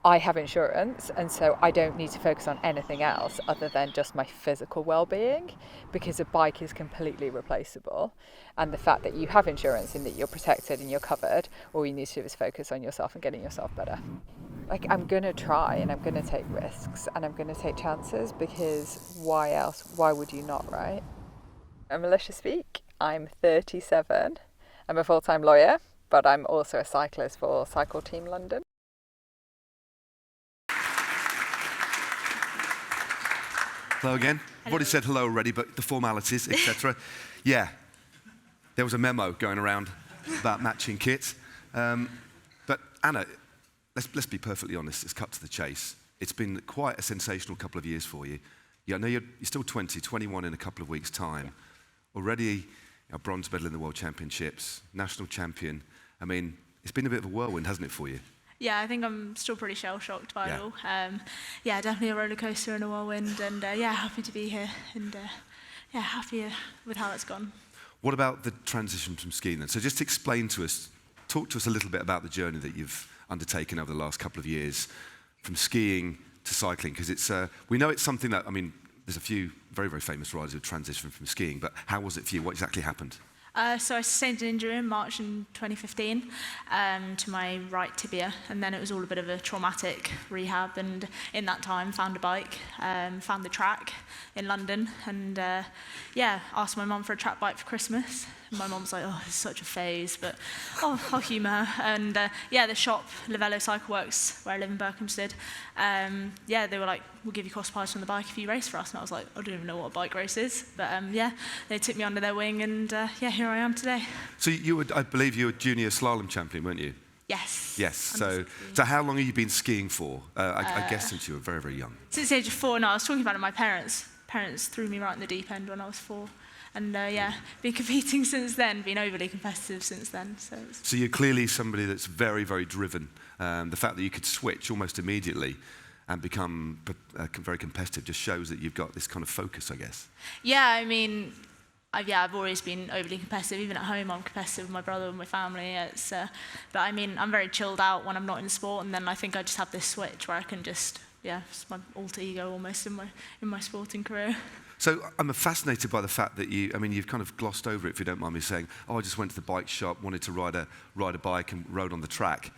I have insurance, and so I don't need to focus on anything else other than just my physical well-being, because a bike is completely replaceable. And the fact that you have insurance and that you're protected and you're covered, all you need to do is focus on yourself and getting yourself better. Like, I'm going to try and I'm going to take risks and I'm going to take chances, because why else? Why would you not, right? I'm Alicia Speak. I'm 37. I'm a full-time lawyer, but I'm also a cyclist for Cycle Team London. Hello again. I've already said hello already, but the formalities, etc. Yeah, there was a memo going around about matching kits. But Anna, let's be perfectly honest. Let's cut to the chase. It's been quite a sensational couple of years for you. Yeah, I know you're still 20, 21 in a couple of weeks' time. Already a bronze medal in the World Championships, national champion. I mean, it's been a bit of a whirlwind, hasn't it, for you? Yeah, I think I'm still pretty shell-shocked by it all. Yeah, definitely a roller coaster and a whirlwind, and yeah, happy to be here, and yeah, happy with how it's gone. What about the transition from skiing then? So just explain to us, talk to us a little bit about the journey that you've undertaken over the last couple of years, from skiing to cycling, because it's we know it's something that, I mean, there's a few very, very famous riders who've transitioned from skiing, but how was it for you? What exactly happened? So I sustained an injury in March in 2015 to my right tibia, and then it was all a bit of a traumatic rehab, and in that time found a bike, found the track in London, and yeah, asked my mum for a track bike for Christmas. And my mum's like, oh, it's such a phase, but oh, I'll humour her. And yeah, the shop, Livello Cycle Works, where I live in Berkhamsted, yeah, they were like, we'll give you cost price on the bike if you race for us. And I was like, I don't even know what a bike race is. But yeah, they took me under their wing, and yeah, here I am today. So you were, I believe you were junior slalom champion, weren't you? Yes. Yes. So how long have you been skiing for? I guess since you were very, very young. Since the age of 4. No, I was talking about it. My parents threw me right in the deep end when I was 4. And yeah, been competing since then, been overly competitive since then. So you're clearly somebody that's very, very driven. The fact that you could switch almost immediately and become very competitive just shows that you've got this kind of focus, I guess. Yeah, I mean, I've always been overly competitive. Even at home, I'm competitive with my brother and my family. But I mean, I'm very chilled out when I'm not in sport, and then I think I just have this switch where I can just, yeah, it's my alter ego almost in my sporting career. So I'm fascinated by the fact that you've kind of glossed over it, if you don't mind me saying, oh, I just went to the bike shop, wanted to ride a bike and rode on the track.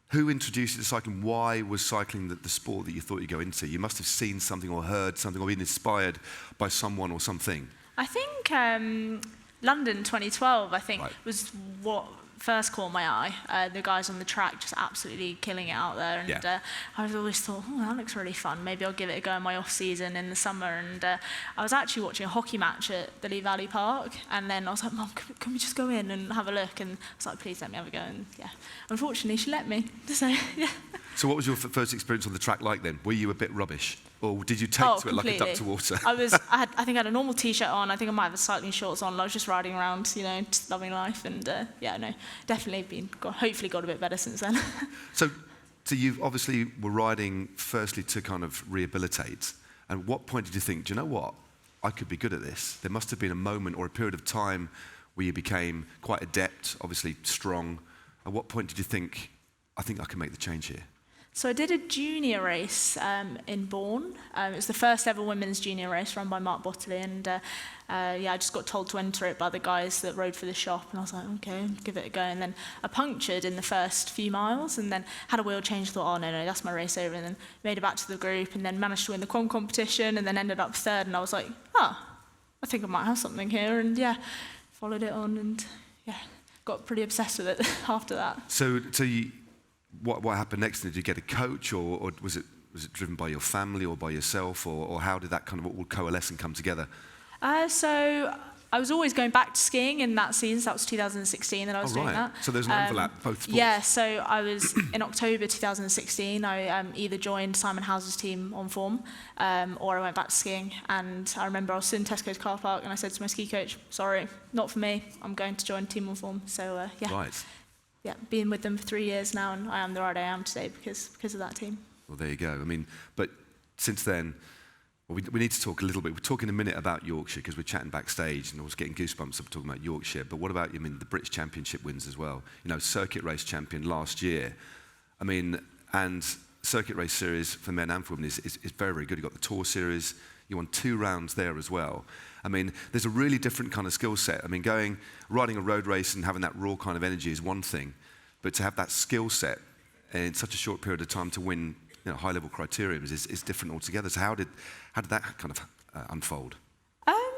Who introduced you to cycling? Why was cycling the sport that you thought you'd go into? You must have seen something or heard something or been inspired by someone or something. I think London 2012, was what first caught my eye. The guys on the track just absolutely killing it out there, and I always thought, oh, that looks really fun. Maybe I'll give it a go in my off season in the summer. And I was actually watching a hockey match at the Lee Valley Park, and then I was like, Mum, can we just go in and have a look? And I was like, please let me have a go. And yeah, unfortunately she let me. So yeah. So what was your first experience on the track like then? Were you a bit rubbish? Or did you take to it like a duck to water? I think I had a normal t-shirt on. I think I might have cycling shorts on. I was just riding around, just loving life. And yeah, no, definitely hopefully got a bit better since then. So you obviously were riding firstly to kind of rehabilitate. And what point did you think, do you know what? I could be good at this. There must have been a moment or a period of time where you became quite adept, obviously strong. At what point did you think, I think I can make the change here? So I did a junior race in Bourne. It was the first ever women's junior race run by Mark Bottley, and yeah, I just got told to enter it by the guys that rode for the shop, and I was like, okay, give it a go. And then I punctured in the first few miles, and then had a wheel change. Thought, oh no, that's my race over, and then made it back to the group, and then managed to win the quad competition, and then ended up 3rd. And I was like, oh, I think I might have something here, and yeah, followed it on, and yeah, got pretty obsessed with it after that. So you. What happened next? Did you get a coach, or was it driven by your family or by yourself, or how did that kind of all coalesce and come together? So I was always going back to skiing in that season. So that was 2016 that I was doing that. So there's an overlap, both sports. Yeah, so I was, in October 2016, I either joined Simon House's team on form, or I went back to skiing. And I remember I was in Tesco's car park, and I said to my ski coach, sorry, not for me, I'm going to join team on form. So yeah. Right. Yeah, been with them for 3 years now, and I am the rider I am today because of that team. Well, there you go. I mean, but since then, we need to talk a little bit. We'll talk in a minute about Yorkshire because we're chatting backstage, and I was getting goosebumps up talking about Yorkshire. But what about, the British Championship wins as well? Circuit race champion last year. I mean, and circuit race series for men and for women is very, very good. You've got the Tour series. You won 2 rounds there as well. I mean, there's a really different kind of skill set. I mean, riding a road race and having that raw kind of energy is one thing, but to have that skill set in such a short period of time to win, high-level criteria is different altogether. So how did that kind of unfold?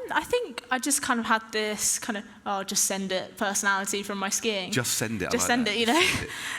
I think I just kind of had this kind of, just send it personality from my skiing. Just send it. Just send it,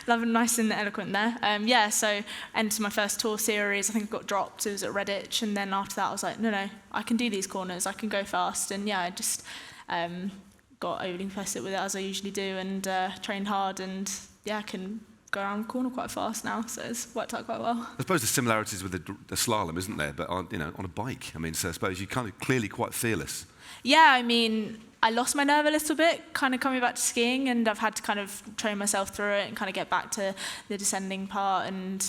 Love and nice and eloquent there. So entered my first Tour series. I think I got dropped. It was at Redditch. And then after that, I was like, no, I can do these corners. I can go fast. And I just got overly invested with it as I usually do and trained hard. And I can go around the corner quite fast now, so it's worked out quite well. I suppose there's similarities with the slalom, isn't there? But on a bike, I mean, so I suppose you're kind of clearly quite fearless. Yeah, I mean, I lost my nerve a little bit, kind of coming back to skiing, and I've had to kind of train myself through it and kind of get back to the descending part and,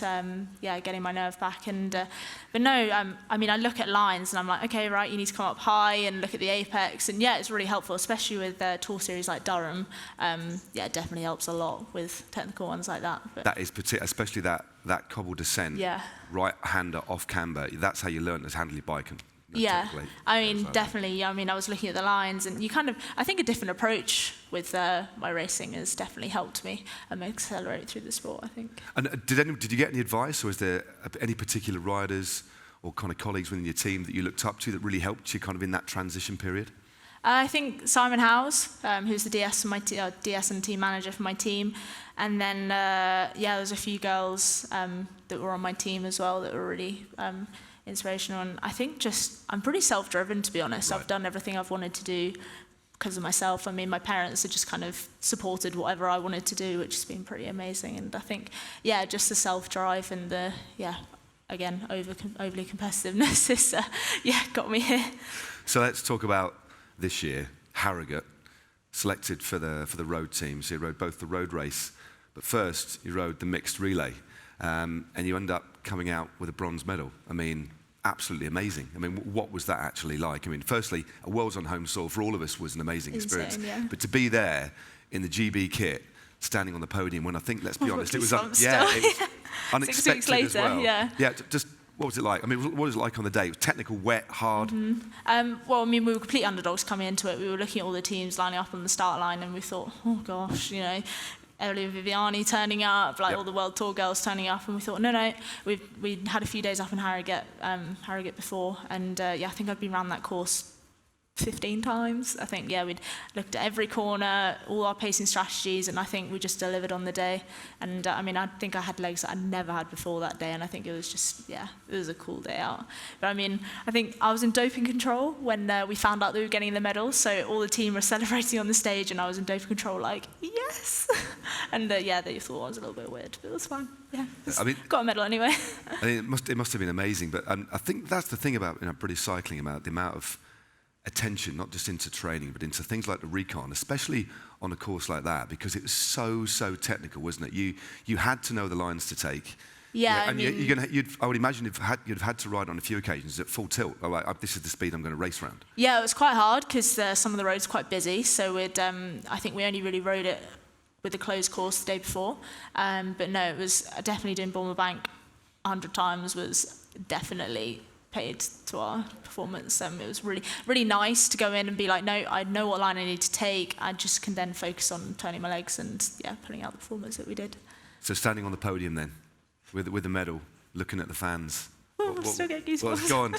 getting my nerve back. And but no, I mean, I look at lines and I'm like, okay, right, you need to come up high and look at the apex. And it's really helpful, especially with Tour series like Durham. It definitely helps a lot with technical ones like that. But that is particular, especially that cobble descent. Yeah. Right-hander off camber. That's how you learn to handle your bike. I mean, definitely. I mean, I was looking at the lines, and I think a different approach with my racing has definitely helped me accelerate through the sport, I think. And did you get any advice, or is there any particular riders or kind of colleagues within your team that you looked up to that really helped you kind of in that transition period? I think Simon Howes, who's the DS and team manager for my team, and then there's a few girls that were on my team as well that were really inspirational. And I think I'm pretty self-driven, to be honest. Right. I've done everything I've wanted to do because of myself. I mean, my parents have just kind of supported whatever I wanted to do, which has been pretty amazing. And I think, just the self-drive and the, again, overly competitiveness has, got me here. So let's talk about this year. Harrogate, selected for the road team. So you rode both the road race, but first you rode the mixed relay. And you end up coming out with a bronze medal. I mean, absolutely amazing. I mean, what was that actually like? I mean, firstly, a Worlds on home soil for all of us was an amazing experience. Yeah. But to be there in the GB kit, standing on the podium, when I think, let's be honest, it was unexpected 6 weeks later, as well. Yeah, just what was it like? I mean, what was it like on the day? It was technical, wet, hard? Mm-hmm. Well, I mean, we were complete underdogs coming into it. We were looking at all the teams lining up on the start line, and we thought, oh gosh, Elia Viviani turning up, all the World Tour girls turning up, and we thought, no, we'd had a few days up in Harrogate before, and I think I'd been around that course 15 times. I think, we'd looked at every corner, all our pacing strategies, and I think we just delivered on the day. And I think I had legs that I'd never had before that day, and I think it was just, it was a cool day out. But I think I was in doping control when we found out that we were getting the medals, so all the team were celebrating on the stage, and I was in doping control like, yes! And they thought I was a little bit weird, but it was fine. Got a medal anyway. I mean, it must have been amazing, but I think that's the thing about British cycling, about the amount of attention, not just into training, but into things like the recon, especially on a course like that, because it was so technical, wasn't it? You had to know the lines to take. Yeah, and I would imagine you'd have had to ride on a few occasions at full tilt. Like, this is the speed I'm going to race around. Yeah, it was quite hard because some of the roads are quite busy. So I think we only really rode it with the closed course the day before. But no, it was definitely doing Bournemouth Bank 100 times was definitely paid to our performance. It was really, really nice to go in and be like, no, I know what line I need to take. I just can then focus on turning my legs and putting out the performance that we did. So standing on the podium then, with the medal, looking at the fans. I'm still getting goosebumps. Go on.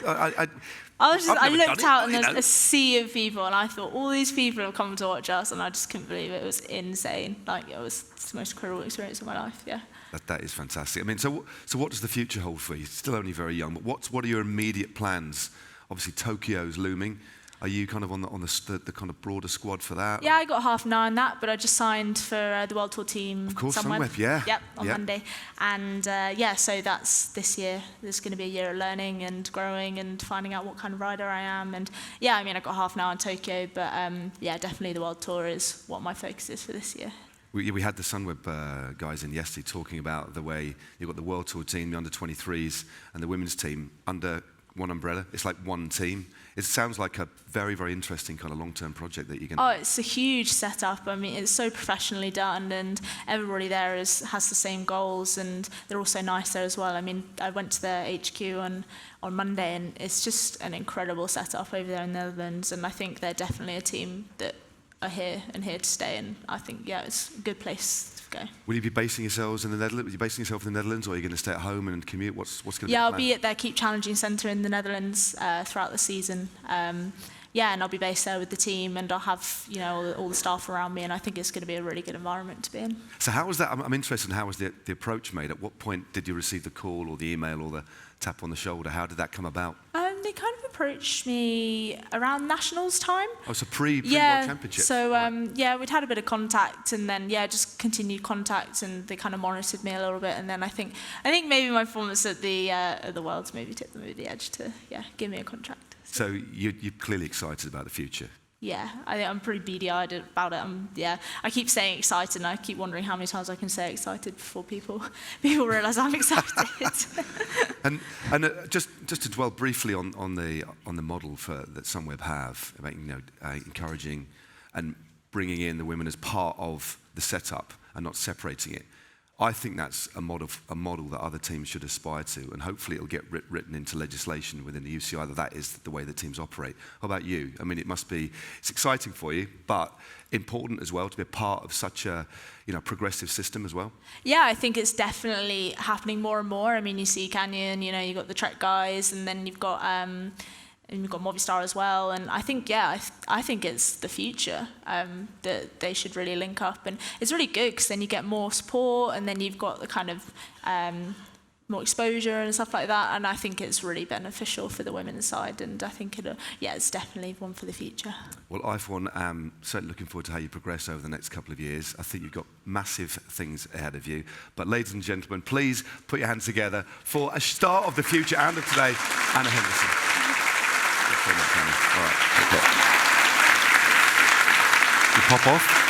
I looked out and there's a sea of people, and I thought all these people have come to watch us, and I just couldn't believe it. It was insane. It was the most incredible experience of my life. Yeah. That is fantastic. I mean, so what does the future hold for you? You're still only very young, but what are your immediate plans? Obviously, Tokyo's looming. Are you kind of on the kind of broader squad for that? Yeah, I got half an eye on that, but I just signed for the World Tour team. Of course, Sunweb. Yeah. Yep, on Monday. And so that's this year. There's going to be a year of learning and growing and finding out what kind of rider I am. And I got half an eye on Tokyo, but definitely the World Tour is what my focus is for this year. We had the Sunweb guys in yesterday talking about the way you've got the World Tour team, the under-23s, and the women's team under one umbrella. It's like one team. It sounds like a very, very interesting kind of long-term project that you're going to... Oh, it's a huge setup. I mean, it's so professionally done, and everybody there has the same goals, and they're all so nice there as well. I mean, I went to their HQ on Monday, and it's just an incredible setup over there in the Netherlands, and I think they're definitely a team that are here to stay, and I think, yeah, it's a good place to go. Will you be basing yourselves in the Netherlands? Are you basing yourself in the Netherlands, or are you going to stay at home and commute? What's going to be the plan? I'll be at their Keep Challenging Centre in the Netherlands throughout the season. And I'll be based there with the team, and I'll have all the staff around me, and I think it's going to be a really good environment to be in. So how was that? I'm interested in how was the approach made? At what point did you receive the call or the email or the tap on the shoulder? How did that come about? They kind of approached me around Nationals time. Oh, so pre-World Championship. So we'd had a bit of contact, and then just continued contact, and they kind of monitored me a little bit, and then I think maybe my performance at the Worlds maybe tipped them over the edge to give me a contract. So you're clearly excited about the future. Yeah, I'm pretty beady-eyed about it. I keep saying excited, and I keep wondering how many times I can say excited before people realise I'm excited. and just to dwell briefly on the model that Sunweb have, about encouraging and bringing in the women as part of the setup and not separating it. I think that's a model that other teams should aspire to, and hopefully it'll get written into legislation within the UCI that is the way that teams operate. How about you? I mean, it's exciting for you, but important as well to be a part of such a progressive system as well. Yeah, I think it's definitely happening more and more. I mean, you see Canyon, you've got the Trek guys, and then you've got Movistar as well, and I think I think it's the future that they should really link up, and it's really good because then you get more support, and then you've got the kind of more exposure and stuff like that, and I think it's really beneficial for the women's side, and I think it's definitely one for the future. Well, I for one am certainly looking forward to how you progress over the next couple of years. I think you've got massive things ahead of you, but ladies and gentlemen, please put your hands together for a star of the future and of today, Anna Henderson. All right. Okay. You pop off.